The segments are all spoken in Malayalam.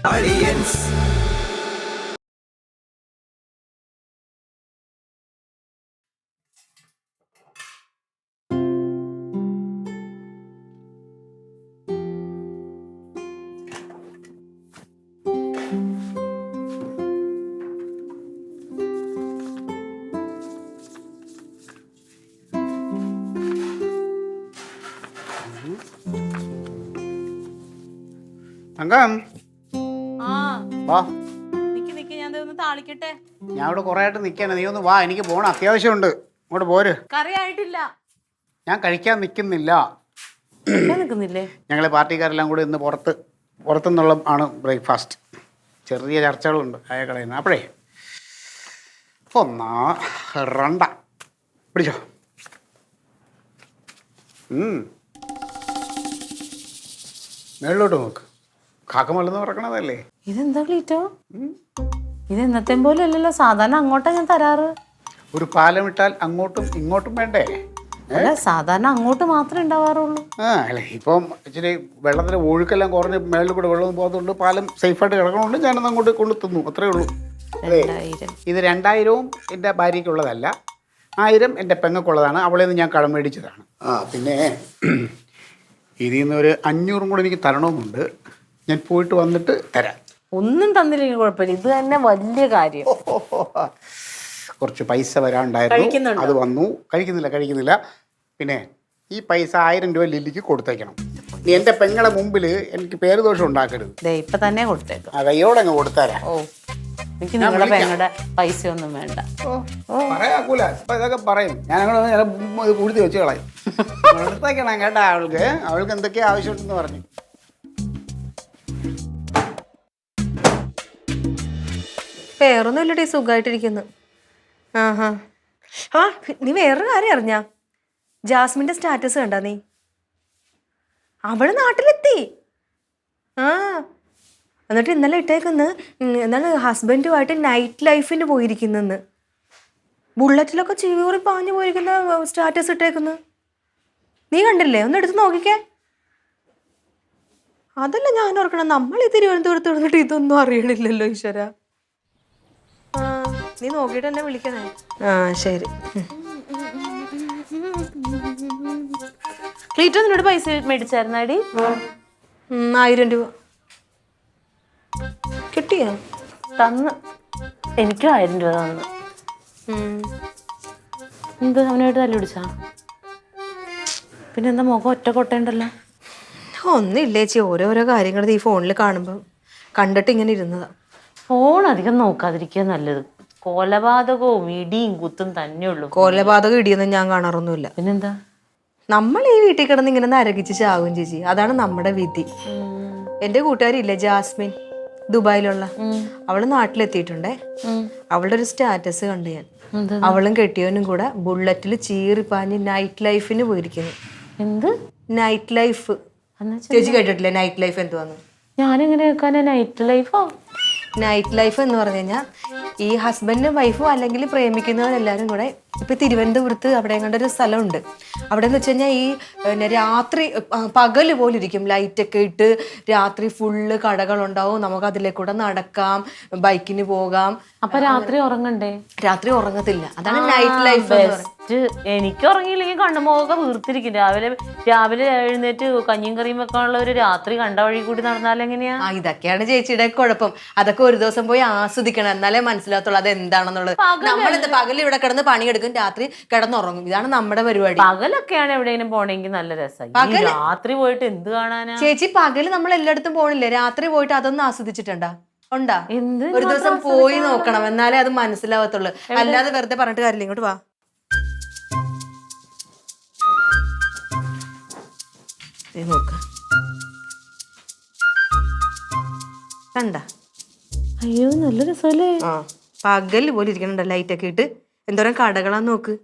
Audience. അങ്കം വാ. താളിക്കട്ടെ. ഞാൻ ഇവിടെ കുറെ ആയിട്ട് നിൽക്കാണ്, നീ ഒന്ന് വാ, എനിക്ക് പോണം, അത്യാവശ്യമുണ്ട്. ഇങ്ങോട്ട് പോര്. കറി ആയിട്ടില്ല. ഞാൻ കഴിക്കാൻ നിൽക്കുന്നില്ല. നിൽക്കുന്നില്ലേ? ഞങ്ങൾ പാർട്ടിക്കാരെല്ലാം കൂടി ഇന്ന് പുറത്തുനിന്നുള്ള ആണ് ബ്രേക്ക്ഫാസ്റ്റ്. ചെറിയ ചർച്ചകളുണ്ട് അയക്കളയിൽ നിന്ന്. അപ്പോഴേ ഒന്നാ രണ്ട പിടിച്ചോ. മേളിലോട്ട് നോക്ക്, കാക്കമല്ലെന്ന് പറക്കണതല്ലേ. ഇതെന്താ ക്ലീറ്റോ? ഇത് എന്നത്തെ പോലെ അല്ലല്ലോ, സാധാരണ അങ്ങോട്ടാ ഞാൻ തരാറ്. ഒരു പാലം ഇട്ടാൽ അങ്ങോട്ടും ഇങ്ങോട്ടും വേണ്ടേ? അല്ല, സാധാരണ അങ്ങോട്ട് മാത്രമേ ഉണ്ടാവാറുള്ളൂ. അല്ലേ, ഇപ്പം ഇച്ചിരി വെള്ളത്തിൻ്റെ ഒഴുക്കെല്ലാം കുറഞ്ഞ് മേളിൽ കൂടെ വെള്ളം പോകുന്നതുകൊണ്ട് പാലം സേഫായിട്ട് കിടക്കണോണ്ട് ഞാനത് അങ്ങോട്ട് കൊണ്ട് തിന്നു, അത്രേ ഉള്ളൂ. അതെ, ഇത് 2000 എൻ്റെ ഭാര്യയ്ക്കുള്ളതല്ല, 1000 എൻ്റെ പെങ്ങൾക്കുള്ളതാണ്. അവളെ നിന്ന് ഞാൻ കടം മേടിച്ചതാണ്. പിന്നെ ഇതിൽ നിന്ന് ഒരു 500 കൂടെ എനിക്ക് തരണമെന്നുണ്ട്. ഞാൻ പോയിട്ട് വന്നിട്ട് തരാം. ഒന്നും തന്നില്ലെങ്കിൽ കുഴപ്പമില്ല, ഇത് തന്നെ വലിയ കാര്യം. കുറച്ച് പൈസ വരാനുണ്ടായിരുന്നു, അത് വന്നു. കഴിക്കുന്നില്ല. പിന്നെ ഈ പൈസ 1000 രൂപ ലില്ലിക്ക് കൊടുത്തേക്കണം. നീ എൻ്റെ പെങ്ങളെ മുമ്പിൽ എനിക്ക് പേര് ദോഷം ഉണ്ടാക്കരുത്. ഇപ്പൊ തന്നെ കൊടുത്തേക്കും. ആ കയ്യോടെ അങ്ങ് കൊടുത്താരാ. ഓ, എനിക്ക് നിങ്ങളുടെ പെങ്ങളുടെ പൈസ ഒന്നും വേണ്ട. പറയാക്കൂല, ഇപ്പൊ ഇതൊക്കെ പറയും. ഞാൻ അങ്ങനെ കൂടി വെച്ച് കളയും. കൊടുത്തേക്കണം കേട്ടാ. അവൾക്ക് എന്തൊക്കെയാ ആവശ്യമുണ്ടെന്ന് പറഞ്ഞു. വേറൊന്നും ഇല്ലടി, സുഖമായിട്ടിരിക്കുന്നു. നീ വേറൊരു കാര്യം അറിഞ്ഞാ? ജാസ്മിന്റെ സ്റ്റാറ്റസ് കണ്ടാ നീ? അവള് നാട്ടിലെത്തി. എന്നിട്ട് ഇന്നലെ ഇട്ടേക്കുന്ന് എന്താണ് ഹസ്ബൻഡുമായിട്ട് നൈറ്റ് ലൈഫിന് പോയിരിക്കുന്നെന്ന്. ബുള്ളറ്റിലൊക്കെ ചീവൂറി പാഞ്ഞു പോയിരിക്കുന്ന സ്റ്റാറ്റസ് ഇട്ടേക്കുന്നു. നീ കണ്ടില്ലേ? ഒന്ന് എടുത്ത് നോക്കിക്കേ. അതല്ല ഞാൻ ഓർക്കണം, നമ്മൾ ഈ തിരുവനന്തപുരത്ത് ഇരുന്നിട്ട് ഇതൊന്നും അറിയണില്ലല്ലോ ഈശ്വര. നീ നോക്കിയിട്ട് എന്നെ വിളിക്കണേ. ശരി. ക്ലീറ്റോ നിന്നോട് പൈസ മേടിച്ചായിരുന്നാടി? 1000 രൂപ കിട്ടിയോ? തന്ന്. എനിക്കും 1000 രൂപ തന്നു. എന്ത് അവനായിട്ട് തല്ലി പിടിച്ചാ? പിന്നെ എന്താ മുഖം ഒറ്റ കൊട്ടയുണ്ടല്ലോ? ഒന്നുമില്ല ചേച്ചി, ഓരോരോ കാര്യങ്ങൾ ഈ ഫോണിൽ കാണുമ്പോൾ കണ്ടിട്ട് ഇങ്ങനെ ഇരുന്നതാ. ഫോൺ അധികം നോക്കാതിരിക്കുക നല്ലത്. കൊലപാതകവും ഇടിയും കുത്തും തന്നെയുള്ളൂ. കൊലപാതകം ഇടിയൊന്നും ഞാൻ കാണാറൊന്നുമില്ല. പിന്നെന്താ? നമ്മൾ ഈ വീട്ടിൽ കിടന്ന് ഇങ്ങനെ നരകിച്ച് ചാവും ചേച്ചി, അതാണ് നമ്മുടെ വിധി. എന്റെ കൂട്ടുകാരില്ലേ ജാസ്മിൻ, ദുബായിലുള്ള, അവള് നാട്ടിലെത്തിയിട്ടുണ്ടേ. അവളുടെ ഒരു സ്റ്റാറ്റസ് കണ്ടു ഞാൻ. അവളും കെട്ടിയവനും കൂടെ ബുള്ളറ്റിൽ ചീറിപ്പാഞ്ഞ് നൈറ്റ് ലൈഫിന് പോയിരിക്കുന്നു. എന്ത് നൈറ്റ് ലൈഫ്? ചേച്ചി കേട്ടിട്ടില്ലേ നൈറ്റ് ലൈഫ് എന്തുവാന്ന്? ഞാനെങ്ങനെ കേൾക്കാനാ നൈറ്റ് ലൈഫോ? നൈറ്റ് ലൈഫ് എന്ന് പറഞ്ഞു കഴിഞ്ഞാൽ ഈ ഹസ്ബൻഡും വൈഫും അല്ലെങ്കിൽ പ്രേമിക്കുന്നവരെല്ലാവരും കൂടെ ഇപ്പൊ തിരുവനന്തപുരത്ത് അവിടെ കണ്ടൊരു സ്ഥലമുണ്ട്. അവിടെ എന്ന് വെച്ച് കഴിഞ്ഞാൽ ഈ രാത്രി പകല് പോലെ ഇരിക്കും, ലൈറ്റൊക്കെ ഇട്ട് രാത്രി ഫുള്ള് കടകളുണ്ടാവും. നമുക്ക് അതിലേക്കൂടെ നടക്കാം, ബൈക്കിന് പോകാം. അപ്പൊ രാത്രി ഉറങ്ങണ്ടേ? രാത്രി ഉറങ്ങത്തില്ല, അതാണ് നൈറ്റ് ലൈഫ്. എനിക്ക് ഉറങ്ങിയില്ലെങ്കിൽ കണ്ണുമൊക്കെ വീർത്തിരിക്കും. രാവിലെ എഴുന്നേറ്റ് കഞ്ഞിയും കറിയും വെക്കാനുള്ള ഒരു രാത്രി കണ്ട വഴി കൂടി നടന്നാലെങ്ങനെയാ? ഇതൊക്കെയാണ് ചേച്ചിയുടെ കുഴപ്പം. അതൊക്കെ ഒരു ദിവസം പോയി ആസ്വദിക്കണം, എന്നാലേ മനസ്സിലാകത്തുള്ളൂ അത് എന്താണെന്നുള്ളത്. നമ്മളെന്ത് പകൽ ഇവിടെ കിടന്ന് പണിയെടുക്കും, രാത്രി കിടന്നുറങ്ങും. ഇതാണ് നമ്മുടെ പരിപാടി. പകലൊക്കെയാണ് എവിടെയെങ്കിലും പോണെങ്കിൽ നല്ല രസമായി. രാത്രി പോയിട്ട് എന്ത് കാണാനാ ചേച്ചി? പകല് നമ്മൾ എല്ലായിടത്തും പോണില്ലേ, രാത്രി പോയിട്ട് അതൊന്നും ആസ്വദിച്ചിട്ടുണ്ടാ? ഉണ്ടാ? ഒരു ദിവസം പോയി നോക്കണം, എന്നാലേ അത് മനസ്സിലാവത്തുള്ളൂ. അല്ലാതെ വെറുതെ പറഞ്ഞിട്ട് കാര്യമില്ല. ഇങ്ങോട്ട് വാ. നോക്ക കണ്ട? അയ്യോ നല്ല രസമല്ലേ. പകല് പോലെ ഇരിക്കണുണ്ട, ലൈറ്റൊക്കെ ഇട്ട്. എന്തോരം കടകളാന്ന് നോക്ക്.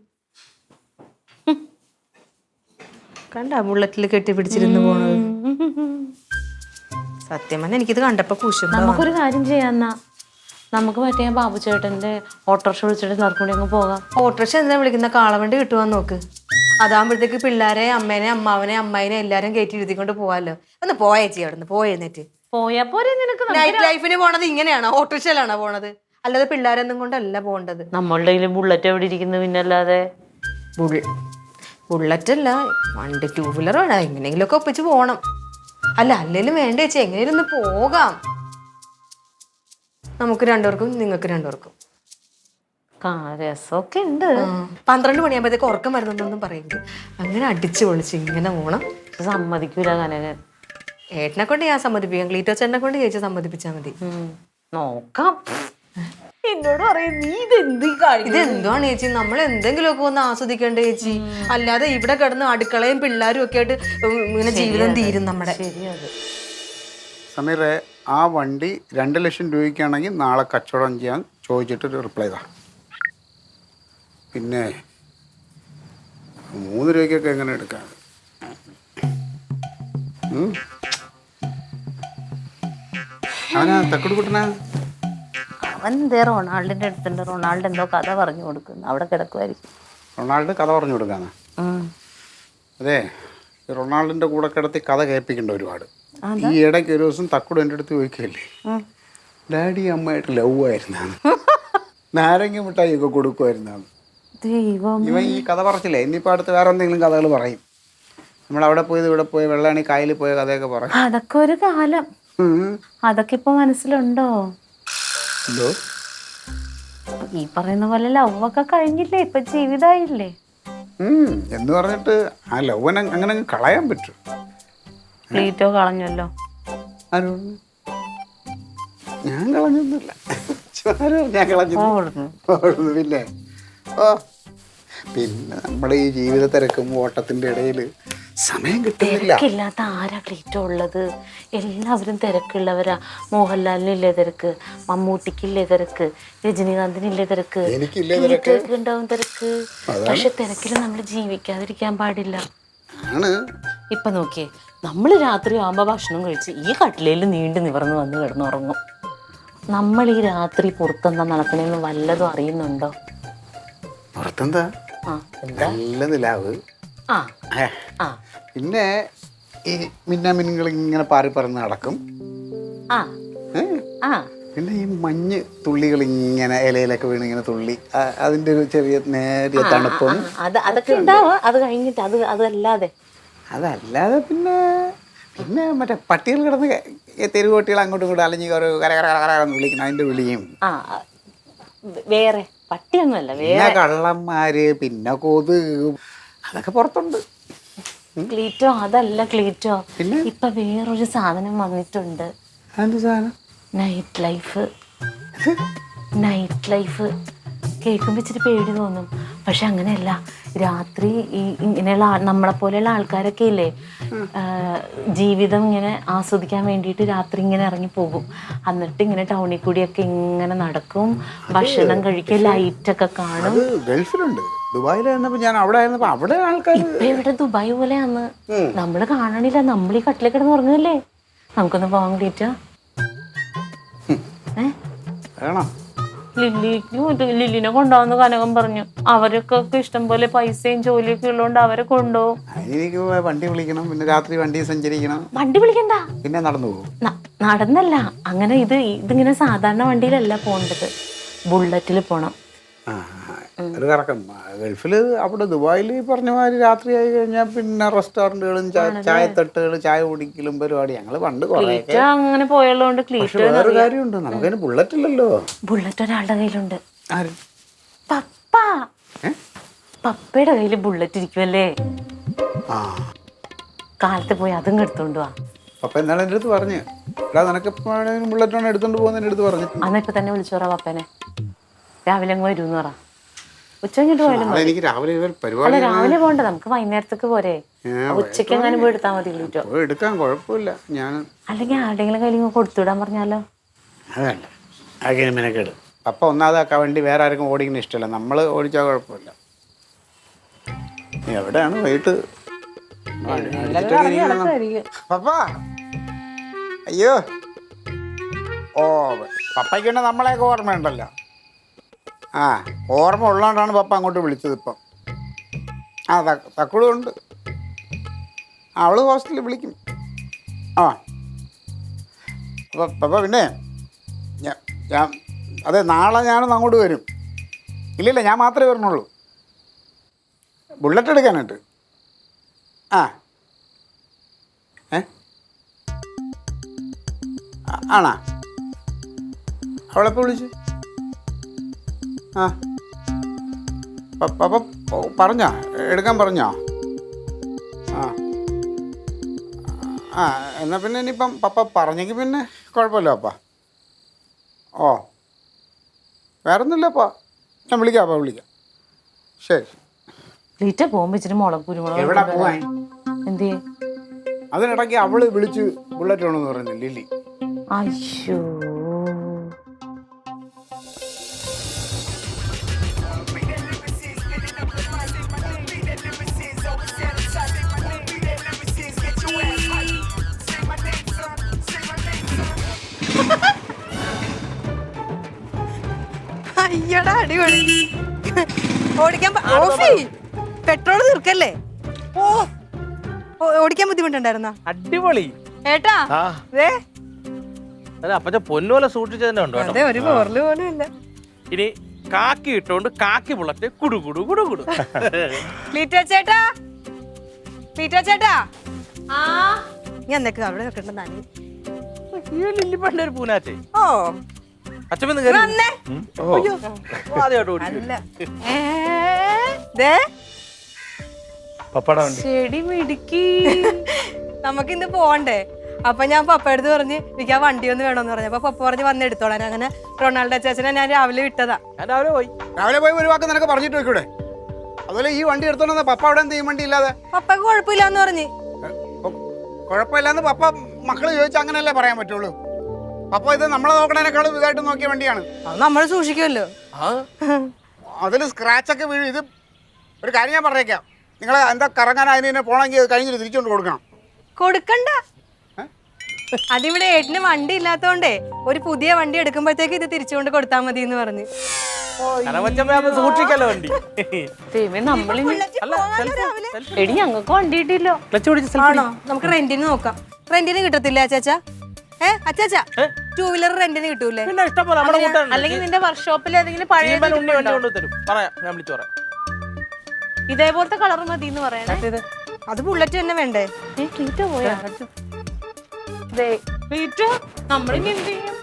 കണ്ട ബുള്ളറ്റിൽ കെട്ടിപ്പിടിച്ചിരുന്ന് പോണത്. സത്യം പറഞ്ഞാൽ എനിക്കിത് കണ്ടപ്പോ കുശും. നമുക്കൊരു കാര്യം ചെയ്യാന്നാ, നമുക്ക് മറ്റേ ബാബു ചേട്ടന്റെ ഓട്ടോറിക്ഷ വിളിച്ചിട്ട് എല്ലാവർക്കും കൂടി അങ്ങ് പോകാം. ഓട്ടോറിക്ഷ എന്തിനാ വിളിക്കുന്ന? കാളവണ്ടി കിട്ടുവാന്ന് നോക്ക്. അതാകുമ്പോഴത്തേക്ക് പിള്ളേരെ, അമ്മേനെ, അമ്മാവനെ, അമ്മായിനെ എല്ലാരും കയറ്റി എഴുതിക്കൊണ്ട് പോവാല്ലോ. ഒന്ന് പോയേച്ചി, അവിടെ നിന്ന് പോയെന്നിട്ട് പോയാ പോരെ നിനക്ക്? നൈറ്റ് ലൈഫിന് പോണത് ഇങ്ങനെയാണോ? ഓട്ടോറിക്ഷയിലാണോ പോണത്? അല്ലാതെ പിള്ളേരൊന്നും കൊണ്ടല്ല പോണ്ടത്. നമ്മളുടെ കയ്യിൽ ബുള്ളറ്റ് എവിടെ ഇരിക്കുന്നു പിന്നല്ലാതെ? ബുള്ളറ്റ് അല്ല, വണ്ടി 2 വീലർ വേണം. എങ്ങനെയെങ്കിലുമൊക്കെ ഒപ്പിച്ച് പോണം. അല്ലേലും വേണ്ട ചേച്ചി, എങ്ങനെയും ഒന്ന് പോകാം. നമുക്ക് 2 പേർക്കും നിങ്ങൾക്ക് 2 പേർക്കും. രസമൊക്കെ ഉണ്ട്. 12 മണിയാകുമ്പോഴത്തേക്ക് ഉറക്കം വരുന്നൊന്നും പറയുന്നത്. അങ്ങനെ അടിച്ചു പൊളിച്ച് ഇങ്ങനെ പോണം. സമ്മതിക്കൂല കനകൻ. ഏട്ടനെ കൊണ്ട് ഞാൻ സമ്മതിപ്പിക്കാം. ക്ലീറ്റോ ചേട്ടനെ കൊണ്ട് ചേച്ചി സമ്മതിപ്പിച്ചാൽ മതി. നോക്കാം. എന്നോട് പറയും നീ ഇതെന്താണ് ചേച്ചി? നമ്മൾ എന്തെങ്കിലുമൊക്കെ ഒന്ന് ആസ്വദിക്കേണ്ട ചേച്ചി. അല്ലാതെ ഇവിടെ കിടന്ന് അടുക്കളയും പിള്ളേരും ഒക്കെ ആയിട്ട് ഇങ്ങനെ ജീവിതം തീരും നമ്മുടെ. ശരിയത്. സമീറെ, ആ വണ്ടി 2 ലക്ഷം രൂപയ്ക്കാണെങ്കിൽ നാളെ കച്ചവടം ചെയ്യാൻ ചോദിച്ചിട്ട് റിപ്ലൈ ചെയ്താ. പിന്നെ 3 രൂപയ്ക്കൊക്കെ എങ്ങനെ എടുക്കാം? അവനാ തക്കുടി കുട്ടനാ? അവൻ എന്തേ റൊണാൾഡിന്റെ അടുത്തുണ്ട്. റൊണാൾഡ് എന്തോ കഥ പറഞ്ഞു കൊടുക്കുന്നു. അവിടെ കിടക്കുമായിരിക്കും. റൊണാൾഡ് കഥ പറഞ്ഞു കൊടുക്കാന്ന്? അതെ, റൊണാൾഡിന്റെ കൂടെ കിടത്തി കഥ കേൾപ്പിക്കണ്ട ഒരുപാട്. ഈ ഇടയ്ക്ക് ഒരു ദിവസം തക്കുട് എൻ്റെ അടുത്ത് ചോദിക്കല്ലേ, ഡാഡി അമ്മയായിട്ട് ലവ് ആയിരുന്നാണ്, നാരങ്ങ മിഠായി ഒക്കെ കൊടുക്കുമായിരുന്നാണ്. ഇവൻ ഈ കഥ പറച്ചില്ലേ. ഇനിയിപ്പോൾ അടുത്ത് വേറെ എന്തെങ്കിലും കഥകൾ പറയും. നമ്മളവിടെ പോയത് ഇവിടെ പോയി വെള്ളാണി കായലിൽ പോയ കഥയൊക്കെ പറയും. അതൊക്കെ ഒരു കാലം. അതൊക്കെ ഇപ്പൊ മനസ്സിലുണ്ടോ? ഈ പറയുന്ന പോലെ ലവ് ഒക്കെ കഴിഞ്ഞില്ലേ, ഇപ്പൊ ജീവിതമായില്ലേ. എന്ന് പറഞ്ഞിട്ട് ആ ലവ്വനെ അങ്ങനെ കളയാൻ പറ്റും? ക്ലീറ്റോ കളഞ്ഞല്ലോ. ഞാൻ കളഞ്ഞൊന്നുമില്ല. ഞാൻ കളഞ്ഞു. പിന്നെ നമ്മുടെ ഈ ജീവിത തിരക്കും ഓട്ടത്തിന്റെ ഇടയിൽ സമയം കിട്ടുന്നില്ല. തിരക്കില്ലാത്ത ആരാ ക്ലീറ്റോ ഉള്ളത്? എല്ലാവരും തിരക്കുള്ളവരാ. മോഹൻലാലിനില്ലേ തിരക്ക്, മമ്മൂട്ടിക്കില്ലേ തിരക്ക്, രജനീകാന്തിനില്ലേ തിരക്ക്, ഉണ്ടാവും തിരക്ക്. പക്ഷെ തിരക്കിൽ നമ്മൾ ജീവിക്കാതിരിക്കാൻ പാടില്ല. ഇപ്പൊ നോക്കിയേ, നമ്മൾ രാത്രി ആകുമ്പോ ഭക്ഷണം കഴിച്ച് ഈ കട്ടിലയിൽ നീണ്ടു നിവർന്ന് വന്ന് കിടന്നുറങ്ങും. നമ്മൾ ഈ രാത്രി പുറത്തെന്താ നടക്കണേന്ന് വല്ലതും അറിയുന്നുണ്ടോ? പുറത്തെന്താ നല്ല നിലാവ്, പിന്നെ ഈ മിന്നാമിനുകൾ ഇങ്ങനെ പാറി പറന്ന് നടക്കും. പിന്നെ ഈ മഞ്ഞ് തുള്ളികൾ ഇങ്ങനെ ഇലയിലൊക്കെ വീണ് ഇങ്ങനെ തുള്ളി, അതിന്റെ ഒരു ചെറിയ നേരിയ തണുപ്പും അതൊക്കെ ഉണ്ടാവും. അത് കഴിഞ്ഞിട്ട് അതല്ലാതെ പിന്നെ മറ്റേ പട്ടികൾ കിടന്ന് തെരുവ് പട്ടികൾ അങ്ങോട്ടും ഇങ്ങോട്ടും അലഞ്ഞ് കരകരന്ന് വിളിക്കണം, അതിന്റെ വിളിയും. വേറെ പട്ടിയൊന്നുമല്ല, പിന്നെ കള്ളന്മാര്, പിന്നെ കൊതുക്, അതൊക്കെ പുറത്തുണ്ട്. ക്ലീറ്റോ അതല്ല ക്ലീറ്റോ, ഇപ്പൊ വേറൊരു സാധനം വന്നിട്ടുണ്ട്. Night life. നൈറ്റ് ലൈഫ് കേൾക്കുമ്പോൾ ഇച്ചിരി പേടി തോന്നും, പക്ഷെ അങ്ങനെയല്ല. രാത്രി ഈ ഇങ്ങനെയുള്ള നമ്മളെ പോലെയുള്ള ആൾക്കാരൊക്കെ ഇല്ലേ, ജീവിതം ഇങ്ങനെ ആസ്വദിക്കാൻ വേണ്ടിയിട്ട് രാത്രി ഇങ്ങനെ ഇറങ്ങി പോകും. എന്നിട്ട് ഇങ്ങനെ ടൗണിൽ കൂടിയൊക്കെ ഇങ്ങനെ നടക്കും, ഭക്ഷണം കഴിക്കും, ലൈറ്റൊക്കെ കാണും. ഗൾഫിലുണ്ട്, ദുബായിലായിരുന്നപ്പോ ഞാൻ അവിടെ ആയിരുന്നപ്പോ അവിടെ ആൾക്കാർ. ഇപ്പൊ ഇവിടെ ദുബായ് പോലെയാന്ന്. നമ്മള് കാണണില്ല, നമ്മൾ ഈ കട്ടിലേക്ക് കിടന്ന് ഉറങ്ങുന്നില്ലേ. നമുക്കൊന്ന് പോകാൻ വേണ്ടിട്ടാ. ലില്ലിനെ കൊണ്ടുപോകുന്ന കനകം പറഞ്ഞു. അവരൊക്കെ ഇഷ്ടം പോലെ പൈസയും ജോലിയൊക്കെ ഉള്ളതുകൊണ്ട് അവരെ കൊണ്ടുപോകും. എനിക്ക് വണ്ടി വിളിക്കണം, പിന്നെ രാത്രി വണ്ടി സഞ്ചരിക്കണം. വണ്ടി വിളിക്കണ്ട, പിന്നെ നടന്നു പോകും. നടന്നല്ല, അങ്ങനെ ഇതിങ്ങനെ സാധാരണ വണ്ടിയിലല്ല പോണ്ടത്, ബുള്ളറ്റിൽ പോണം. ഒരു കറക്കം. ഗൾഫില് അവിടെ ദുബായിൽ പറഞ്ഞ മാതിരി രാത്രി ആയി കഴിഞ്ഞാൽ പിന്നെ റെസ്റ്റോറന്റുകളും ചായത്തട്ടുകൾ, ചായ കുടിക്കലും പരിപാടി. ഞങ്ങള് പണ്ട് അങ്ങനെ പോയുള്ളതുകൊണ്ട് വേറൊരു കാര്യമുണ്ട്, നമുക്കതിന് ബുള്ളറ്റ് ഇല്ലല്ലോ. ബുള്ളറ്റ് ഒരാളുടെ കയ്യിലുണ്ട്. പപ്പ. പപ്പയുടെ കയ്യില് ബുള്ളറ്റ് ഇരിക്കുമല്ലേ, കാലത്ത് പോയി അതും എടുത്തോണ്ട് വാ. പപ്പ എന്താണ് എൻ്റെ അടുത്ത് പറഞ്ഞു, എടാ നിനക്ക് ബുള്ളറ്റാണ് എടുത്തോണ്ട് പോകുന്ന എൻ്റെ അടുത്ത് പറഞ്ഞു. അന്ന് ഇപ്പൊ തന്നെ വിളിച്ചു പറ പപ്പനെ, രാവിലെ അങ്ങ് വരൂന്ന് പറ. ഉച്ച കഴിഞ്ഞിട്ട് പോയാലും അല്ല, രാവിലെ പോണ്ട, നമുക്ക് വൈകുന്നേരത്തേക്ക് പോരെ. ഉച്ചയ്ക്ക് എങ്ങനെ പോയി എടുത്താൽ മതി. എടുക്കാൻ കുഴപ്പമില്ല. ഞാൻ അല്ലെങ്കിൽ ആരുടെങ്കിലും കയ്യിൽ കൊടുത്തുവിടാൻ പറഞ്ഞാലോ? അതല്ല, ആകെ മെനക്കേട്. പപ്പ ഒന്നാമത് വണ്ടി വേറെ ആർക്കും ഓടിക്കുന്ന ഇഷ്ടമല്ല, നമ്മൾ ഓടിച്ചാൽ കുഴപ്പമില്ല. എവിടെയാണ് വൈകിട്ട്? പപ്പ അയ്യോ, പപ്പയ്ക്കുണ്ട് നമ്മളെയൊക്കെ ഓർമ്മയുണ്ടല്ലോ. ഓർമ്മ ഉള്ളതുകൊണ്ടാണ് പപ്പ അങ്ങോട്ട് വിളിച്ചത്. ഇപ്പം തക്കുടും ഉണ്ട്, അവള് ഹോസ്റ്റലിൽ വിളിക്കും. പപ്പ പിന്നെ ഞാൻ അതെ നാളെ ഞാനൊന്ന് അങ്ങോട്ട് വരും. ഇല്ലില്ല, ഞാൻ മാത്രമേ വരണുള്ളൂ. ബുള്ളറ്റ് എടുക്കാനായിട്ട്. ആ ആണാ? അവളെപ്പോൾ വിളിച്ചു? ആ പപ്പ പറഞ്ഞോ, എടുക്കാൻ പറഞ്ഞോ? ആ ആ എന്നാൽ പിന്നെ ഇനിയിപ്പം പപ്പ പറഞ്ഞെങ്കിൽ പിന്നെ കുഴപ്പമില്ല പപ്പ. ഓ വേറൊന്നുമില്ലപ്പാ, ഞാൻ വിളിക്കാം പപ്പ, വിളിക്കാം. ശരി. ക്ലീറ്റ പോകുമ്പോ ഇച്ചിരി മുളക് കുരുമുളക് എവിടെ പോവാൻ? എന്തേ? അതിനിടയ്ക്ക് അവള് വിളിച്ച് ബുള്ളറ്റ് വേണമെന്ന് പറയുന്നു ലില്ലി. അയ്യോ, അയ്യടാ അടിപൊളി. ഓടിക്കാൻ പെട്രോൾ തീർക്കല്ലേ? ഓടിക്കാൻ ബുദ്ധിമുട്ടുണ്ടായിരുന്നോ? അടിപൊളി ഏട്ടാ അപ്പച്ച പൊന്നുപോലെ സൂക്ഷിച്ചു തന്നെ ഉണ്ടോ? അതെ, ഒരു പോറല് പോലും ഇല്ല. ഇനി കാക്കി ഇട്ടോണ്ട് കാക്കി ബുള്ളറ്റ് കുടു കുടു കുടു കുടു. ക്ലീറ്റോ ചേട്ടാ, ക്ലീറ്റോ ചേട്ടാ, നീ എന്തൊക്കെ അവിടെ വെക്കണ്ടെന്നാണ്? ലില്ലിപ്പണ്ട് ഒരു പൂനാച്ചേ. ഓ അച്ഛമ്മ വന്നേ. ചെടി മിടുക്കി. നമുക്കിന്ന് പോണ്ടേ? അപ്പൊ ഞാൻ പപ്പ എടുത്ത് പറഞ്ഞ് എനിക്ക് ആ വണ്ടി ഒന്ന് വേണമെന്ന് പറഞ്ഞു. അപ്പൊ പപ്പ പറഞ്ഞ് വന്ന് എടുത്തോളാൻ. അങ്ങനെ റൊണാൾഡോ ചേച്ചനെ ഞാൻ രാവിലെ വിട്ടതാ. ഞാൻ രാവിലെ പോയി ഒരു വാക്ക് നിനക്ക് പറഞ്ഞിട്ട് വെക്കൂടെ? അതുപോലെ ഈ വണ്ടി എടുത്തോണ്ട് പപ്പ അവിടെ എന്ത് ചെയ്യും? വണ്ടി ഇല്ലാതെ പപ്പക്ക് കുഴപ്പമില്ലാന്ന് പറഞ്ഞ്. കുഴപ്പമില്ലാന്ന് പപ്പ മക്കള് ചോദിച്ചാൽ അങ്ങനെയല്ലേ പറയാൻ പറ്റുള്ളൂ. പപ്പ ഇത് നമ്മളെ നോക്കണേനേക്കാളും ഇതായിട്ട് നോക്കിയ വണ്ടിയാണ്. അത് നമ്മൾ സൂക്ഷിക്കുമല്ലോ. അതിൽ സ്ക്രാച്ചൊക്കെ വീഴും. ഇത് ഒരു കാര്യം ഞാൻ പറഞ്ഞേക്കാം, നിങ്ങൾ എന്താ കറങ്ങാൻ അതിനെ പോകണമെങ്കിൽ കഴിഞ്ഞിട്ട് തിരിച്ചുകൊണ്ട് കൊടുക്കണം. കൊടുക്കണ്ട. അതിവിടെ ഏട്ടിന് വണ്ടി ഇല്ലാത്തോണ്ടേ ഒരു പുതിയ വണ്ടി എടുക്കുമ്പോഴത്തേക്ക് ഇത് തിരിച്ചുകൊണ്ട് കൊടുത്താൽ മതി എന്ന് പറഞ്ഞു. സൂക്ഷിക്കല്ലോ വണ്ടി. എടി ഞങ്ങൾക്ക് വണ്ടി കിട്ടിയില്ലോ. ആണോ? നമുക്ക് റെന്റിന് നോക്കാം. റെന്റിന് കിട്ടത്തില്ല അച്ചാച്ചാ? അച്ചാച്ചാ, 2 വീലർ റെന്റിന് കിട്ടൂലേ? അല്ലെങ്കിൽ നിന്റെ വർക്ക്ഷോപ്പിൽ ഏതെങ്കിലും പഴയ ഇതേപോലത്തെ കളർ മതി എന്ന് പറയണേ. അത് ബുള്ളറ്റ് തന്നെ വേണ്ടേ? ക്ലീറ്റോ പോയാ? ക്ലീറ്റോ, നമ്മളിനി എന്ത് ചെയ്യും?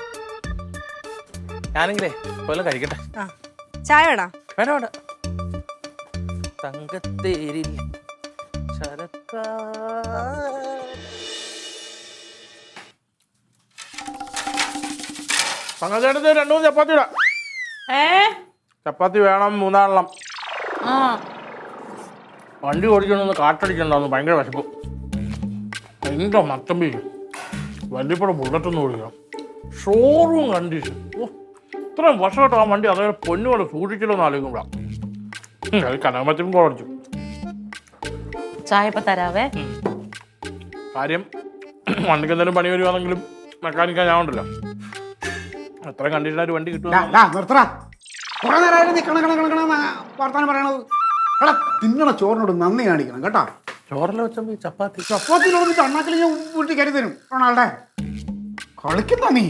ഞാനെങ്കിലേ പോലെ കഴിക്കട്ടെ. ചായ വേണോ? വേണ്ട വേണ്ട. തങ്കത്തേരിൽ ശരക്കാ പങ്കജേട്ടന് 2 ചപ്പാത്തി ഇടാം. ചപ്പാത്തി വേണം 3 എണ്ണം. വണ്ടി ഓടിക്കണമെന്ന് കാറ്റടിക്കണ്ടെന്ന് ഭയങ്കര വിശപ്പ്. എന്തോ മത്തമ്പി വല്യപ്പുഴ ബുള്ളറ്റൊന്നും ഓടിക്കണം. Showroom condition. ഇത്രയും വർഷമായിട്ട് ആ വണ്ടി അതേ പൊന്നുകൊണ്ട് സൂക്ഷിക്കണമെന്ന് ആലോചിക്കുമ്പോഴാണ് അത് കനകമറ്റും കുറച്ചു. ചായ ഇപ്പൊ തരാവേ. കാര്യം വണ്ടിക്ക് എന്തെങ്കിലും പണി വരുവാണെങ്കിലും മെക്കാനിക്കാ ഞാൻ ഉണ്ടല്ലോ. എത്ര കണ്ടീഷനായിട്ട് വണ്ടി കിട്ടും. വർത്താനം പറയണത് തിന്നണ ചോറിനോട് നന്ദി കാണിക്കണം കേട്ടോ. ചോറിൽ വെച്ച ചപ്പാത്തി ചപ്പാത്തിനോട് അണ്ണാക്കിൽ ഞാൻ വീട്ടിൽ കരുതി തരും. റൊണാൾഡേ കളിക്കുന്ന നീ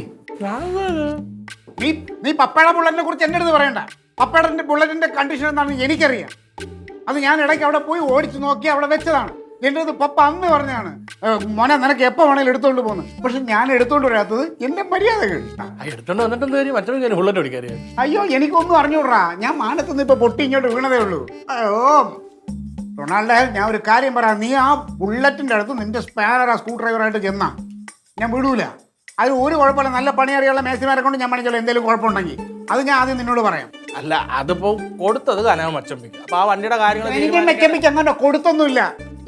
പപ്പയുടെ ബുള്ളറ്റിനെ കുറിച്ച് എൻ്റെ അടുത്ത് പറയണ്ട. പപ്പയുടെ ബുള്ളറ്റിന്റെ കണ്ടീഷൻ എന്താണെന്ന് എനിക്കറിയാം. അത് ഞാൻ ഇടയ്ക്ക് അവിടെ പോയി ഓടിച്ചു നോക്കി അവിടെ വെച്ചതാണ്. എൻ്റെ അടുത്ത് പപ്പ അന്ന് പറഞ്ഞതാണ്, മോനെ നിനക്ക് എപ്പോൾ വേണേലും എടുത്തോണ്ട് പോകുന്നു. പക്ഷെ ഞാൻ എടുത്തോണ്ട് വരാത്തത് എൻ്റെ മര്യാദകൾ. എടുത്തോണ്ട് വന്നിട്ട് മറ്റൊരു ബുള്ളറ്റ് ഓടിക്കാറിയാ? അയ്യോ എനിക്കൊന്നും അറിഞ്ഞൂടാ. ഞാൻ മാനത്തുനിന്ന് ഇപ്പൊ പൊട്ടി ഇങ്ങോട്ട് വീണതേ ഉള്ളൂ. അയ്യോ റൊണാൾഡേ, ഞാൻ ഒരു കാര്യം പറയാം. നീ ആ ബുള്ളറ്റിന്റെ അടുത്ത് നിന്റെ സ്പാനർ ആ സ്ക്രൂ ഡ്രൈവറായിട്ട് ചെന്നാ ഞാൻ വിടൂല. അത് ഒരു കുഴപ്പമില്ല. നല്ല പണി അറിയാനുള്ള മേസ്തിമാരെ കൊണ്ട് ഞാൻ പണിച്ചോളൂ. എന്തെങ്കിലും കുഴപ്പമുണ്ടെങ്കിൽ അത് ഞാൻ ആദ്യം നിന്നോട് പറയാം. അല്ല, അതിപ്പോ കൊടുത്തത് കനക മച്ചമ്പിക്ക്. അപ്പൊ ആ വണ്ടിയുടെ കാര്യങ്ങൾ എനിക്ക് മെച്ചമ്പിക്ക് അങ്ങനെ കൊടുത്തൊന്നുമില്ല.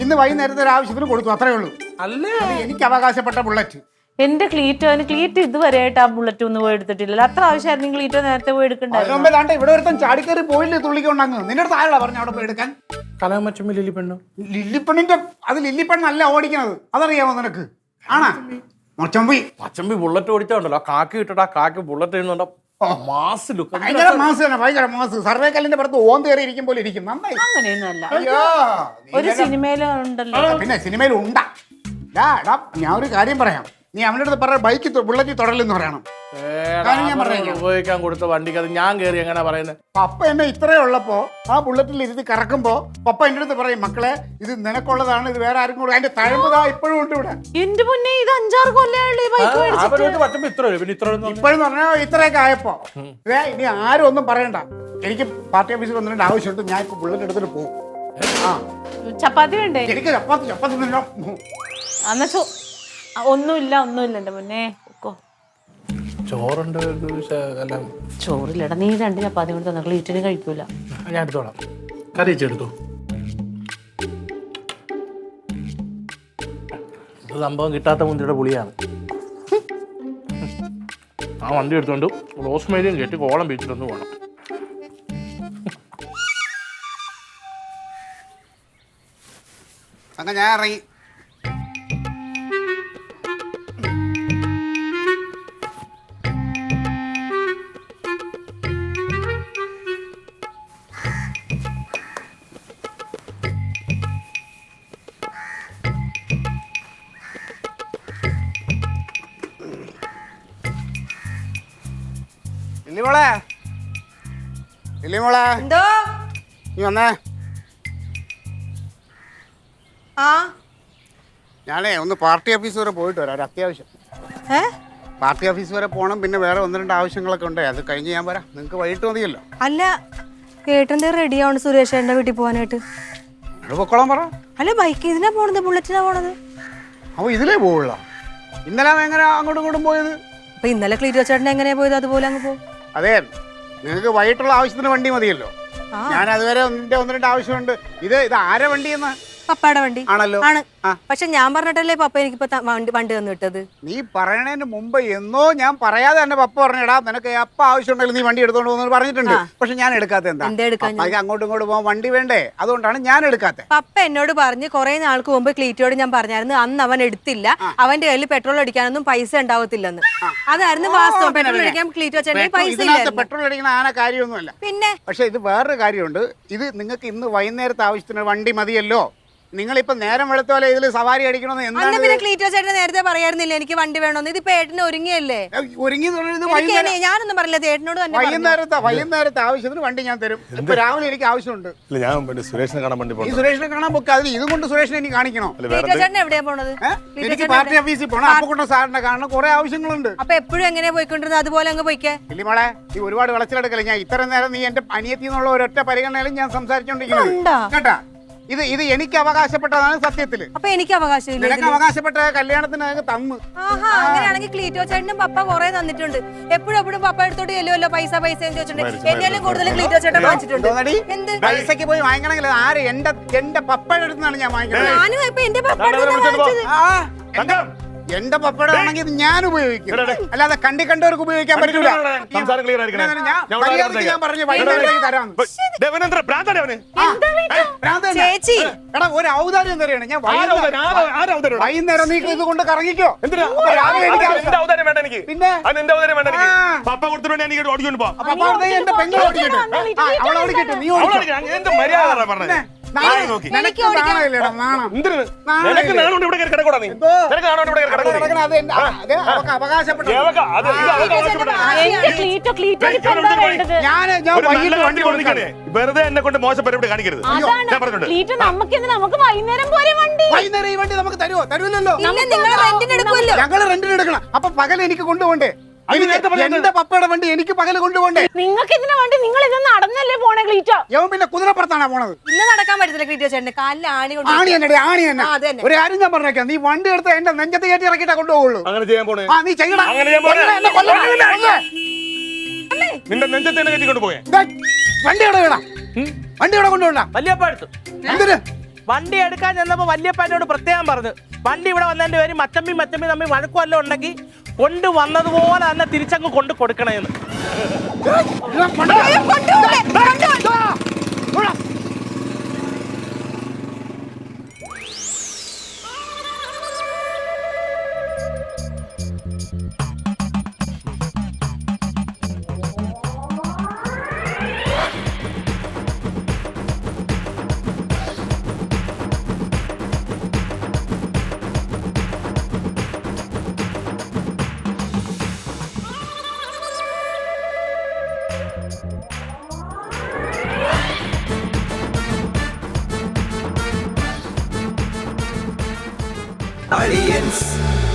ഇന്ന് വൈകുന്നേരത്തെ ഒരു ആവശ്യത്തിന് കൊടുത്തു, അത്രേ ഉള്ളൂ. അല്ലേ എനിക്ക് അവകാശപ്പെട്ട ബുള്ളറ്റ്. എന്റെ ക്ലീറ്റോ ഇതുവരെയായിട്ട് ആ ബുള്ളറ്റ് ഒന്നും പോയി എടുത്തിട്ടില്ല. അത്ര ആവശ്യമായിരുന്നു ക്ലീറ്റോ നേരത്തെ പോയി എടുക്കണ്ടായിരുന്നു. അതിനുമ്പേ ഇവിടെ ഒരുത്തൻ ചാടിക്കറി പോയില്ലേ തുള്ളിക്കൊണ്ടങ്ങ്. നിന്റെ അടുത്ത് ആരാ പറഞ്ഞു അവിടെ പോയി എടുക്കാൻ? കനക മച്ചമ്പി ലില്ലിപ്പെണ്ണോ? ലില്ലിപ്പെണ്ണിന്റെ അത് ലില്ലിപ്പെണ്ണല്ല ഓടിക്കണത്, അതറിയാമോ നിനക്ക്? ആണാ മച്ചമ്പി ബുള്ളറ്റ് ഓടിച്ചോണ്ടല്ലോ. കാക്കി ഇട്ടിട്ട് ആ കാക്കി ബുള്ളറ്റ് എഴുതുന്നുണ്ടോ മാസ് ലുക്ക്. ഭയങ്കര മാസ് തന്നെ, ഭയങ്കര മാസ്. സർവേ കല്ലിന്റെ പുറത്ത് ഓൻ കയറി ഇരിക്കും പോലെ ഇരിക്കും. നന്നായി. അങ്ങനെയൊന്നുമല്ല, ഒരു സിനിമയിലും ഉണ്ടല്ലോ. പിന്നെ സിനിമയിൽ ഉണ്ടാ. ഞാൻ ഒരു കാര്യം പറയാം. നീ അവൻ്റെ അടുത്ത് പറ ബൈക്ക് ബുള്ളറ്റിൽ തുടരലെന്ന് പറയണം. കാര്യം ഞാൻ പറഞ്ഞേക്കാം. ഉപയോഗിക്കാൻ കൊടുത്ത വണ്ടിക്ക് അത് ഞാൻ കയറി എങ്ങനെ പറയുന്നത്? പപ്പ എന്നെ ഇത്രയേ ഉള്ളപ്പോ ആ ബുള്ളറ്റിൽ ഇരുന്ന് കറക്കുമ്പോ പപ്പ എൻ്റെ അടുത്ത് പറയും, മക്കളെ ഇത് നിനക്കുള്ളതാണ്, ഇത് വേറെ ആർക്കും കൂടെ. അതിന്റെ തഴമ്പതാ ഇപ്പോഴും ഉണ്ട് ഇവിടെ. എന്റെ മുന്നേ ഇത് 5-6 കൊല്ലമായുള്ള ഈ ബൈക്ക് പറ്റുമ്പോ ഇത്ര പിന്നെ ഇത്ര ഇപ്പോഴെന്ന് പറഞ്ഞാൽ ഇത്രയൊക്കെ ആയപ്പോ ഇനി ആരും ഒന്നും പറയണ്ട. എനിക്ക് പാർട്ടി ഓഫീസിൽ വന്നിട്ട് ആവശ്യമുണ്ട്. ഞാൻ ഇപ്പൊ ബുള്ളറ്റ് എടുത്തിട്ട് പോകും. ആ ചപ്പാത്തി വേണ്ടേ? എനിക്ക് ചപ്പാത്തി തിന്നണം. എന്നാ ഒന്നുമില്ല എന്റെ മുന്നേ. ചോറുണ്ട്. ചോറില്ലടാ, നീ 2 ചപ്പാത്തി കൊണ്ട് തന്നെ ക്ലീറ്റിന് കഴിക്കൂല. ഞാൻ എടുത്തോളാം. കറി വെച്ചെടുത്തു. ഇത് സംഭവം കിട്ടാത്ത മുന്തിരിയുടെ പുളിയാണ്. ആ വണ്ടി എടുത്തോണ്ട് റോസ്മേരിയും കയറ്റി കോളം ബീച്ചിലൊന്ന് പോകണം. അങ്ങനെ ഞാൻ ഇറങ്ങി. ഇല്ലിമോളെ എന്തോ നീ വന്നേ. ആ ഞാനേ ഒന്ന് പാർട്ടി ഓഫീസ് വരെ പോയിട്ട് വരാം, ഒരു അത്യാവശ്യം. പാർട്ടി ഓഫീസ് വരെ പോകണം. പിന്നെ വേറെ 1-2 ആവശ്യങ്ങളൊക്കെ ഉണ്ട്. അത് കഴിഞ്ഞ് ഞാൻ വരാം. നിങ്ങൾക്ക് വൈകിട്ട് മതിയല്ലോ. അല്ല ഏട്ടൻ്റെ റെഡി ആവണം സുരേഷ് ഏട്ടൻ്റെ വീട്ടിൽ പോകാനായിട്ട്. പൊക്കോളം പറ. അല്ല ബൈക്ക് ഇതിനാ പോണത്, ബുള്ളറ്റിനാ പോണത്. അപ്പോൾ ഇതിലേ പോവുള്ള. ഇന്നലെ എങ്ങനെ അങ്ങോട്ടും ഇങ്ങോട്ടും പോയത്? അപ്പൊ ഇന്നലെ ക്ലീറ്റോ ചേട്ടൻ എങ്ങനെയാ പോയത് അതുപോലെ അങ്ങ് പോകും. അതെ, നിങ്ങൾക്ക് വൈകിട്ടുള്ള ആവശ്യത്തിന് വണ്ടി മതിയല്ലോ. ഞാൻ അതുവരെ 1-2 ആവശ്യമുണ്ട്. ഇത് ആരെ വണ്ടിയെന്ന്? പപ്പയുടെ വണ്ടി ആണല്ലോ. ആണ്. പക്ഷെ ഞാൻ പറഞ്ഞിട്ടല്ലേ പപ്പ എനിക്കിപ്പോ വണ്ടി തന്നു വിട്ടത്. നീ പറയണതിന് മുമ്പ് എന്നോ ഞാൻ പറയാതെ തന്നെ പപ്പ പറഞ്ഞടാ നിനക്ക് എപ്പോ ആവശ്യമുണ്ടെങ്കിലും നീ വണ്ടി എടുത്തോണ്ട് പോകുന്നു പറഞ്ഞിട്ടുണ്ട്. പക്ഷെ ഞാൻ എടുക്കാത്ത എന്താ? അങ്ങോട്ടും ഇങ്ങോട്ടും പോകാൻ വണ്ടി വേണ്ടേ, അതുകൊണ്ടാണ് ഞാൻ എടുക്കാത്ത. പപ്പ എന്നോട് പറഞ്ഞ് കുറെ നാൾക്ക് മുമ്പ് ക്ലീറ്റോട് ഞാൻ പറഞ്ഞായിരുന്നു, അന്ന് അവൻ എടുത്തില്ല, അവന്റെ കയ്യിൽ പെട്രോൾ അടിക്കാനൊന്നും പൈസ ഉണ്ടാവത്തില്ലെന്ന്. അതായിരുന്നു വാസ്തവം. പെട്രോൾ അടിക്കാൻ ക്ലീറ്റോ ചേട്ടൻ പൈസ ഇല്ല. പെട്രോൾ അടിക്കണ ആന കാര്യമൊന്നുമല്ല. പിന്നെ പക്ഷെ ഇത് വേറൊരു കാര്യമുണ്ട്. ഇത് നിങ്ങൾക്ക് ഇന്ന് വൈകുന്നേരത്തെ ആവശ്യത്തിന് വണ്ടി മതിയല്ലോ. നിങ്ങളിപ്പോ നേരം വെളുത്തോലെ ഇതിൽ സവാരി അടിക്കണമെന്ന് എന്താണ്? പിന്നെ ക്ലീറ്റോ ചേട്ടന് നേരത്തെ പറയായിരുന്നില്ല എനിക്ക് വണ്ടി വേണമെന്ന്. ഇതിപ്പോ ഏട്ടന് ഒരുങ്ങിയല്ലേ? ഒരുങ്ങി ഞാനൊന്നും പറയില്ല, ചേട്ടനോട് തന്നെ. വൈകുന്നേരത്തെ ആവശ്യത്തിന് വണ്ടി ഞാൻ തരും. ഇപ്പൊ രാവിലെ എനിക്ക് ആവശ്യമുണ്ട്. സുരേഷിനെ കാണാൻ വേണ്ടി ഈ സുരേഷിനെ കാണാൻ പോക്ക് അതിൽ ഇതുകൊണ്ട് സുരേഷിനെ എനിക്ക് കാണിക്കണോ? ക്ലീറ്റോ ചേട്ടൻ എവിടെയാ പോണത്? എനിക്ക് പാർട്ടി ഓഫീസിൽ പോകണം. അപ്പുകുട്ടൻ സാറിനെ കാണണം. കുറെ ആവശ്യങ്ങളുണ്ട്. അപ്പൊ എപ്പോഴും എങ്ങനെയാ പോയിക്കൊണ്ടിരുന്നത് അതുപോലെ അങ്ങ് പോയിക്കേ. ഇല്ല മോളെ, നീ ഒരുപാട് വിളച്ചിലെടുക്കല്ലേ. ഞാൻ ഇത്ര നേരം നീ എന്റെ അനിയത്തി എന്നുള്ള ഒരൊറ്റ പരിഗണനയിലും ഞാൻ സംസാരിച്ചോണ്ടിരിക്കുന്നത് കേട്ടാ. ഇത് എനിക്ക് അവകാശപ്പെട്ടതാണ് സത്യത്തില്. അപ്പൊ എനിക്ക് അവകാശമില്ല. നിനക്ക് അവകാശപ്പെട്ട കല്യാണത്തിന് തന്നു. അങ്ങനെയാണെങ്കിൽ ക്ലീറ്റോ ചേട്ടനും പപ്പ കുറെ തന്നിട്ടുണ്ട്. എപ്പോഴും പപ്പ എടുത്തോട്ട് ചെല്ലുമല്ലോ പൈസ എന്ന് ചോദിച്ചിട്ടുണ്ട്. എന്നാലും കൂടുതൽ ക്ലീറ്റോ ചേട്ടൻ വാങ്ങിച്ചിട്ടുണ്ട്. എന്ത് പൈസക്ക് പോയി വാങ്ങിക്കണമെങ്കിൽ ആര് എന്റെ പപ്പയുടെ അടുത്താണ് ഞാൻ വാങ്ങിക്കുന്നത്. ഞാനും ഇപ്പൊ എന്റെ പപ്പയുടെ എന്റെ പപ്പയുടെ ആണെങ്കിൽ ഞാൻ ഉപയോഗിക്കും, അല്ലാതെ കണ്ടവർക്ക് ഉപയോഗിക്കാൻ പറ്റൂല. ഞാൻ പറഞ്ഞു വൈകുന്നേരം തരാം. ചേച്ചി എടാ ഒരു ഔദാര്യം തരാണ് ഞാൻ. വൈകുന്നേരം നീ ഇത് കൊണ്ട് കറങ്ങിക്കോ. പിന്നെ പപ്പ കൊടുത്തിട്ട് എനിക്ക് ഓടിക്കൊണ്ട് പോവാം. എന്റെ പെങ്ങൾ ഓടിക്കട്ടെ, അവളെ ഓടിക്കട്ടെ, നീ ഓടിക്കോ. മര്യാദ പറഞ്ഞേ. വെറുതെ എന്നെ കൊണ്ട് മോശം പരിപാടി കാണിക്കരുത്. വൈകുന്നേരം ഈ വണ്ടി നമുക്ക് തരുമോ? തരൂല്ലല്ലോ. ഞങ്ങൾ റെന്റിന് എടുക്കണം. അപ്പൊ പകൽ എനിക്ക് കൊണ്ടുപോണ്ടേ? എന്റെ പപ്പയുടെ വണ്ടി എനിക്ക് പകല് കൊണ്ടുപോണ്ടേ? നിങ്ങൾക്ക് ഇതിന്റെ വണ്ടി നിങ്ങൾ ഇത് നടന്നല്ലേ പോണേ ക്ലീറ്റോ? യവൻ പിന്നെ കുതിരപ്പുറത്താണോ പോണത്? ഇന്ന് നടക്കാൻ പറ്റത്തില്ല ക്ലീറ്റോ ചേട്ടന്, കാലിൽ ആണി തന്നെ. ഒരു കാര്യം ഞാൻ പറഞ്ഞേക്കാം, നീ വണ്ടി എടുത്ത് എന്റെ നെഞ്ചത്ത് കയറ്റി ഇറക്കിയിട്ടാ കൊണ്ടുപോകുള്ളൂ. അങ്ങനെ ചെയ്യാൻ പോണേ? നീ ചെയ്യണം. നിന്റെ നെഞ്ചത്ത് തന്നെ കയറ്റി കൊണ്ടുപോയേ. വണ്ടി എവിടെ വേണം? വണ്ടി എവിടെ കൊണ്ടുപോകണ്ട? വല്യപ്പ എടുത്തു. എന്തിന്? വണ്ടി എടുക്കാൻ ചെന്നപ്പോ വല്യപ്പനോട് പ്രത്യേകം പറഞ്ഞു, വണ്ടി ഇവിടെ വന്നതിന്റെ പേര് മച്ചമ്മി തമ്മിൽ വഴക്കുമല്ലോ ഉണ്ടെങ്കിൽ കൊണ്ടുവന്നതുപോലെ തന്നെ തിരിച്ചങ്ങ് കൊണ്ട് കൊടുക്കണേന്ന്. Aliens.